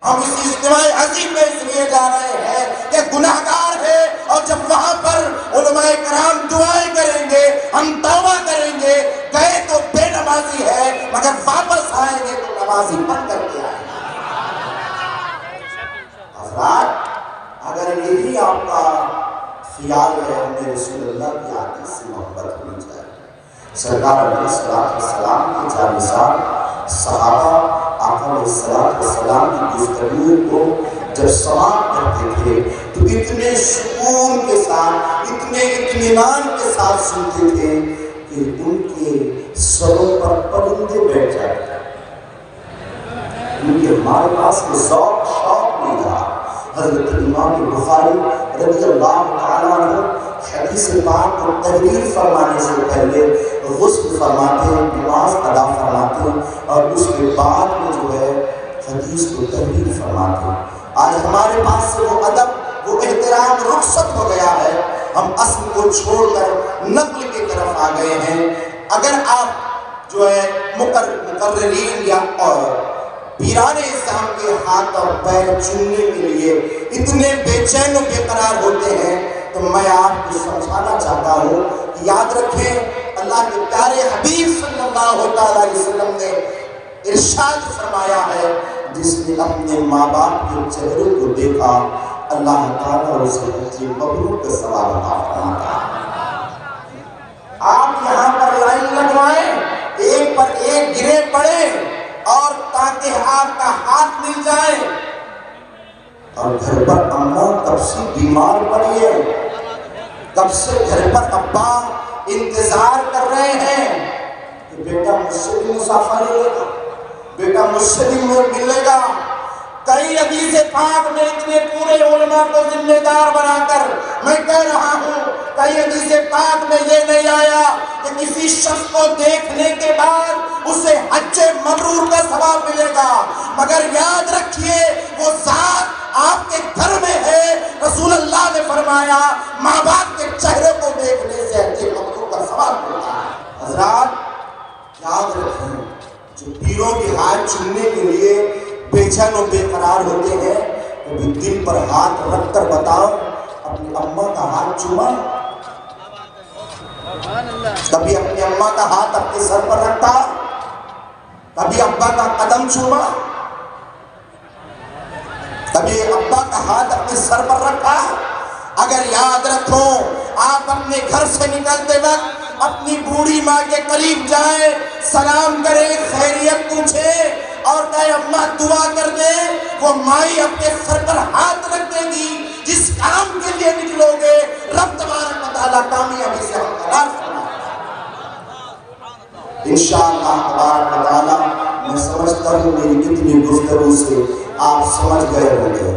ہم اس اجتماع عظیم میں اس لیے جا رہے ہیں کہ گناہگار ہے، اور جب وہاں پر علماء کرام دعائیں کریں گے، ہم توبہ کریں گے، گئے تو بے نمازی ہے مگر واپس آئیں گے تو نمازی بن کر کے آئیں گے۔ حضرات، اگر یہی آپ کا خیال ہے، ہمیں رسول اللہ کی عادت سے محبت ہونی چاہیے۔ سرکار علیہ السلام کے جانثار صحابہ آقا علیہ السلام کی گفتگو کو جب سماعت کرتے تھے تو اتنے سکون کے ساتھ، اتنے اطمینان کے ساتھ سنتے تھے کہ ان کے سروں پر پرندے بیٹھ جاتے تھے۔ ان کے ہمارے پاس کے ذوق شوق نہیں رہا۔ حضرت امام بخاری رضی اللہ تعالیٰ عنہ حدیث پاک کو تحریر فرمانے سے پہلے غسل فرماتے، نماز ادا فرماتے اور اس کے بعد میں جو ہے حدیث کو تحریر فرماتے۔ آج ہمارے پاس سے وہ ادب، وہ احترام رخصت ہو گیا ہے، ہم اصل کو چھوڑ کر نقل کی طرف آ گئے ہیں۔ اگر آپ جو ہے مقررین یا پیران اسلام کے ہاتھ اور پیر چومنے کے لیے اتنے بے چین و بے قرار ہوتے ہیں تو میں آپ کو سمجھانا چاہتا ہوں کہ یاد رکھیں، اللہ کے پیارے حبیب صلی اللہ علیہ وسلم نے ارشاد فرمایا ہے، جس نے اپنے ماں باپ کے چہرے کو دیکھا اللہ تعالیٰ اسے حج مبرور کا ثواب عطا فرماتا ہے۔ آپ یہاں پر لائن لگوائیں، ایک پر ایک گرے پڑیں اور تاکہ آپ کا ہاتھ مل جائے، اور گھر پر اماں کب سے بیمار پڑی ہے، کب سے گھر پر ابا انتظار کر رہے ہیں کہ بیٹا مجھ سے بھی مسافہ لے گا، بیٹا مجھ سے بھی ملے گا۔ کئی حدیث پاک میں اتنے پورے علماء کو ذمہ دار بنا کر میں کہہ رہا ہوں، کئی حدیث پاک میں یہ نہیں آیا کہ کسی شخص کو دیکھنے کے بعد اسے حج مبرور کا ثواب ملے گا، مگر یاد رکھیے وہ ذات آپ کے گھر میں ہے۔ رسول اللہ نے فرمایا ماں باپ کے چہرے کو دیکھنے سے حج مبرور کا ثواب ملتا ہے۔ حضرات یاد رکھیں، جو پیروں کے ہاتھ چومنے کے لیے بے چین و بے قرار ہوتے ہیں، کبھی دل پر ہاتھ رکھ کر بتاؤ اپنی اماں کا ہاتھ چوما؟ کبھی اپنی اماں کا ہاتھ اپنے سر پر رکھتا؟ کبھی ابا کا قدم چوما؟ کبھی ابا کا ہاتھ اپنے سر پر رکھا؟ اگر یاد رکھو، آپ اپنے گھر سے نکلتے وقت اپنی بوڑھی ماں کے قریب جائیں، سلام کریں، خیریت پوچھیں اور کہے اماں دعا کر دے، وہ مائی اپنے سر پر ہاتھ رکھ دے گی۔ جس کام کے لیے نکلو گے رب تبارک و تعالیٰ کامیابی سے ہمکنار فرمائے گا انشاءاللہ تبارک و تعالیٰ۔ میں سمجھتا ہوں میری کتنی گفتگو سے آپ سمجھ گئے ہوں گے۔